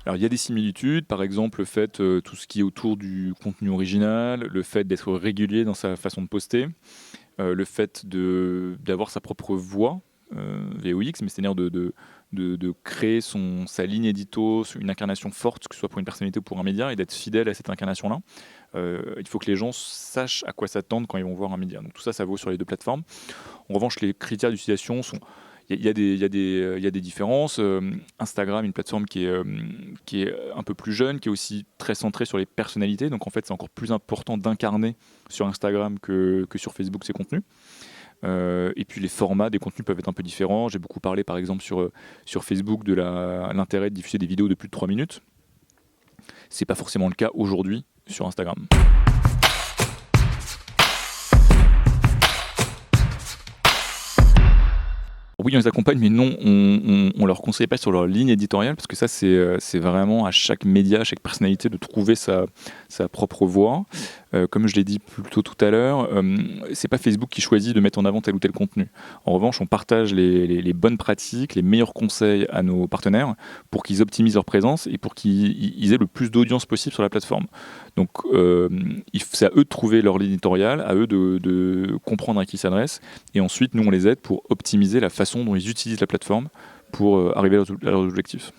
Alors il y a des similitudes, par exemple le fait, tout ce qui est autour du contenu original, le fait d'être régulier dans sa façon de poster, le fait d'avoir sa propre voix, VOX, mais c'est-à-dire de créer sa ligne édito, une incarnation forte, que ce soit pour une personnalité ou pour un média et d'être fidèle à cette incarnation-là. Il faut que les gens sachent à quoi s'attendre quand ils vont voir un média. Donc tout ça, ça vaut sur les 2 plateformes. En revanche, les critères d'utilisation sont il y a des différences. Instagram, une plateforme qui est un peu plus jeune, qui est aussi très centrée sur les personnalités. Donc en fait, c'est encore plus important d'incarner sur Instagram que sur Facebook ses contenus. Et puis les formats des contenus peuvent être un peu différents. J'ai beaucoup parlé par exemple sur Facebook de l'intérêt de diffuser des vidéos de plus de 3 minutes. C'est pas forcément le cas aujourd'hui sur Instagram. Oui, on les accompagne, mais non, on leur conseille pas sur leur ligne éditoriale, parce que ça, c'est vraiment à chaque média, à chaque personnalité de trouver sa propre voix. Comme je l'ai dit plus tôt tout à l'heure, c'est pas Facebook qui choisit de mettre en avant tel ou tel contenu. En revanche, on partage les bonnes pratiques, les meilleurs conseils à nos partenaires pour qu'ils optimisent leur présence et pour qu'ils aient le plus d'audience possible sur la plateforme. Donc, c'est à eux de trouver leur ligne éditoriale, à eux de comprendre à qui ils s'adressent, et ensuite, nous, on les aide pour optimiser la façon dont ils utilisent la plateforme pour arriver à leurs objectifs.